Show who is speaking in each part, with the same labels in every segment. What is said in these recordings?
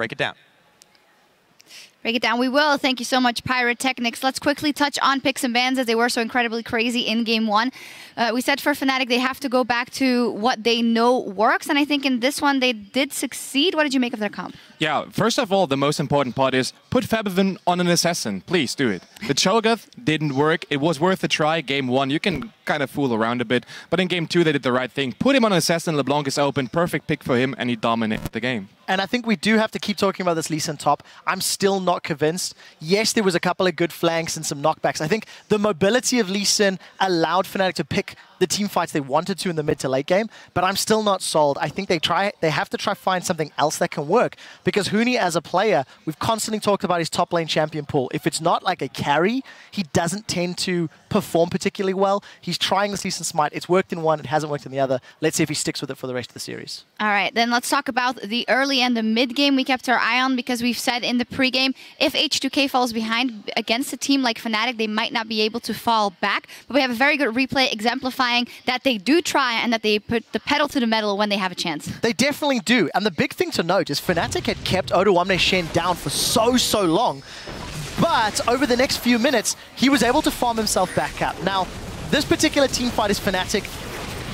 Speaker 1: break it down.
Speaker 2: Break it down. We will. Thank you so much, Pyrotechnics. Let's quickly touch on picks and bans as they were so incredibly crazy in Game 1. We said for Fnatic they have to go back to what they know works, and I think in this one they did succeed. What did you make of their comp?
Speaker 3: Yeah, first of all, the most important part is put Fabivin on an assassin. Please do it. The Cho'Gath didn't work. It was worth a try. Game 1, you can kind of fool around a bit, but in Game 2 they did the right thing. Put him on an assassin, LeBlanc is open, perfect pick for him, and he dominated the game.
Speaker 4: And I think we do have to keep talking about this Lee Sin top. I'm still not convinced. Yes, there was a couple of good flanks and some knockbacks. I think the mobility of Lee Sin allowed Fnatic to pick the team fights they wanted to in the mid to late game, but I'm still not sold. I think they have to try find something else that can work, because Huni as a player, we've constantly talked about his top lane champion pool. If it's not like a carry, he doesn't tend to perform particularly well. He's trying this Lee Sin smite. It's worked in one, it hasn't worked in the other. Let's see if he sticks with it for the rest of the series.
Speaker 2: All right, then let's talk about the early and the mid game we kept our eye on, because we've said in the pregame, if H2K falls behind against a team like Fnatic, they might not be able to fall back. But we have a very good replay exemplifying that they do try and that they put the pedal to the metal when they have a chance.
Speaker 4: They definitely do. And the big thing to note is Fnatic had kept Odoamne Shen down for so long. But over the next few minutes, he was able to farm himself back up. Now, this particular team fight is Fnatic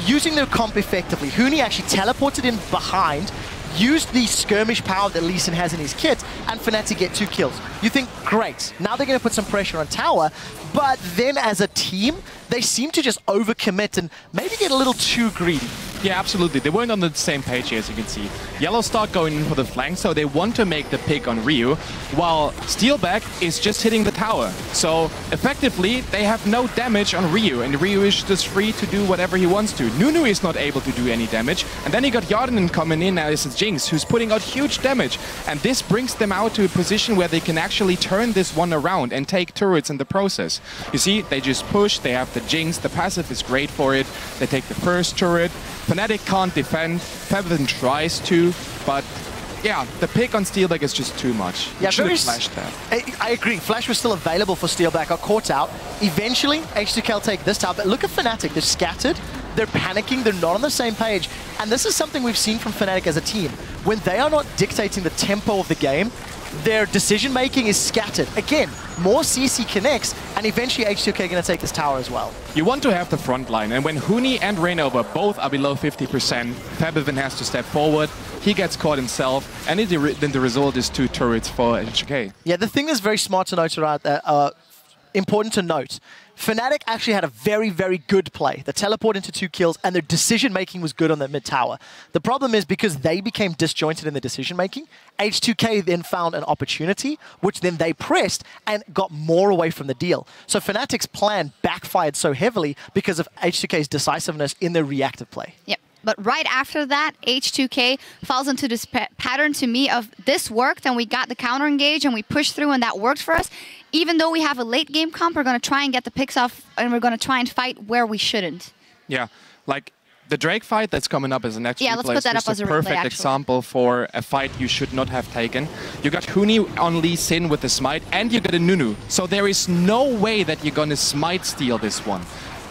Speaker 4: using their comp effectively. Huni actually teleported in behind, used the skirmish power that Lee Sin has in his kit, and Fnatic get 2 kills. You think, great, now they're going to put some pressure on tower, but then as a team, they seem to just overcommit and maybe get a little too greedy.
Speaker 3: Yeah, absolutely. They weren't on the same page here, as you can see. Yellow start going in for the flank, so they want to make the pick on Ryu, while Steelback is just hitting the tower. So effectively, they have no damage on Ryu, and Ryu is just free to do whatever he wants to. Nunu is not able to do any damage, and then you got Yarden coming in as Jinx, who's putting out huge damage. And this brings them out to a position where they can actually turn this one around and take turrets in the process. You see, they just push, they have the Jinx, the passive is great for it, they take the first turret. Fnatic can't defend, Fabivin tries to, but yeah, the pick on Steelback is just too much.
Speaker 4: Yeah,
Speaker 3: should have flashed that.
Speaker 4: I agree. Flash was still available for Steelback, got caught out. Eventually, H2K will take this tower, but look at Fnatic. They're scattered, they're panicking, they're not on the same page. And this is something we've seen from Fnatic as a team. When they are not dictating the tempo of the game, their decision-making is scattered. Again, more CC connects, and eventually H2K are going to take this tower as well.
Speaker 3: You want to have the front line, and when Huni and Rainover both are below 50%, Fabivin has to step forward, he gets caught himself, and then the result is 2 turrets for H2K. Yeah,
Speaker 4: the thing that's very smart to note around that, important to note, Fnatic actually had a very good play. The teleport into 2 kills, and their decision-making was good on the mid-tower. The problem is, because they became disjointed in the decision-making, H2K then found an opportunity, which then they pressed and got more away from the deal. So Fnatic's plan backfired so heavily because of H2K's decisiveness in their reactive play.
Speaker 2: Yep. But right after that, H2K falls into this pattern to me of this worked and we got the counter engage and we pushed through and that worked for us. Even though we have a late game comp, we're going to try and get the picks off and we're going to try and fight where we shouldn't.
Speaker 3: Yeah, like the Drake fight that's coming up as an next
Speaker 2: let's put that up as a
Speaker 3: perfect example for a fight you should not have taken. You got Huni on Lee Sin with the smite and you got a Nunu. So there is no way that you're going to smite steal this one.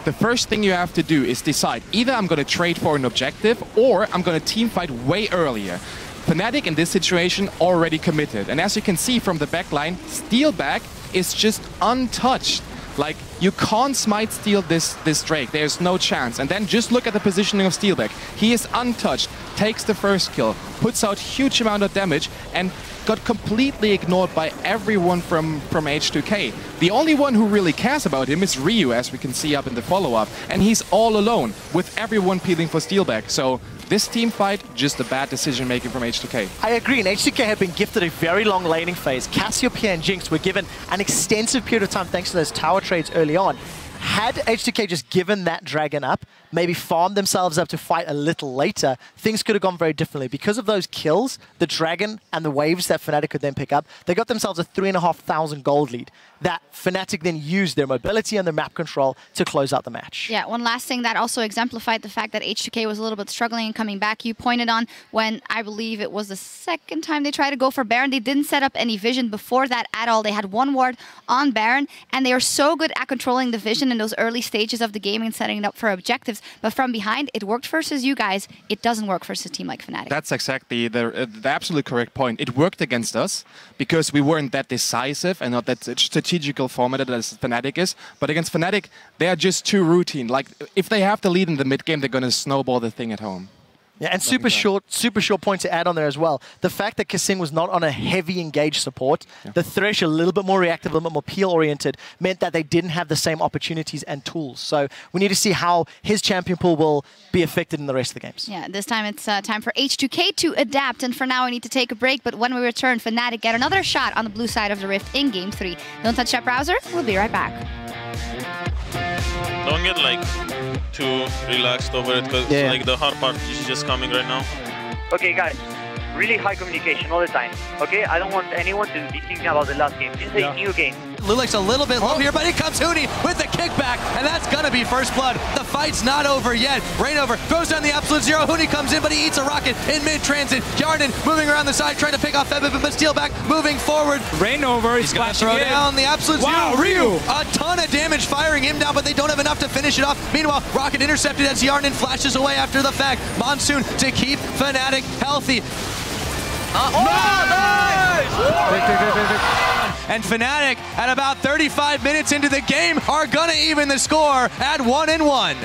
Speaker 3: The first thing you have to do is decide, either I'm going to trade for an objective or I'm going to team fight way earlier. Fnatic in this situation already committed. And as you can see from the backline, Steelback is just untouched. Like, you can't smite steal this Drake. There's no chance. And then just look at the positioning of Steelback. He is untouched, takes the first kill, puts out huge amount of damage, and got completely ignored by everyone from H2K. The only one who really cares about him is Ryu, as we can see up in the follow-up. And he's all alone, with everyone peeling for Steelback. So this team fight, just a bad decision-making from H2K.
Speaker 4: I agree, and H2K have been gifted a very long laning phase. Cassiopeia and Jinx were given an extensive period of time thanks to those tower trades early on. Had H2K just given that dragon up, maybe farmed themselves up to fight a little later, things could have gone very differently. Because of those kills, the dragon and the waves that Fnatic could then pick up, they got themselves a 3,500 gold lead that Fnatic then used their mobility and their map control to close out the match.
Speaker 2: Yeah, one last thing that also exemplified the fact that H2K was a little bit struggling and coming back. You pointed on when, I believe it was the second time they tried to go for Baron. They didn't set up any vision before that at all. They had one ward on Baron, and they are so good at controlling the vision position in those early stages of the game and setting it up for objectives. But from behind, it worked versus you guys. It doesn't work versus a team like Fnatic.
Speaker 3: That's exactly the absolute correct point. It worked against us because we weren't that decisive and not that strategical format as Fnatic is. But against Fnatic, they are just too routine. Like, if they have the lead in the mid game, they're going to snowball the thing at home.
Speaker 4: Yeah, and super short point to add on there as well. The fact that Kasing was not on a heavy engaged support, the Thresh a little bit more reactive, a little bit more peel-oriented, meant that they didn't have the same opportunities and tools. So we need to see how his champion pool will be affected in the rest of the games.
Speaker 2: Yeah, this time it's time for H2K to adapt. And for now, we need to take a break. But when we return, Fnatic get another shot on the blue side of the Rift in Game 3. Don't touch that browser. We'll be right back.
Speaker 1: Don't get like too relaxed over it because like the hard part is just coming right now.
Speaker 5: Okay guys, really high communication all the time. Okay, I don't want anyone to be thinking about the last game. This is a new game.
Speaker 6: Lulek's a little bit low here, but here comes Huni with the kickback, and that's gonna be first blood. The fight's not over yet. Rainover throws down the absolute zero. Huni comes in, but he eats a rocket in mid-transit. Yarden moving around the side, trying to pick off Febib, but steal back, moving forward.
Speaker 7: Rainover is
Speaker 6: gonna throw down the absolute zero. Ryu, a ton of damage firing him down, but they don't have enough to finish it off. Meanwhile, rocket intercepted as Yarden flashes away after the fact. Monsoon to keep Fnatic healthy. Nice! And Fnatic, at about 35 minutes into the game, are gonna even the score at 1-1.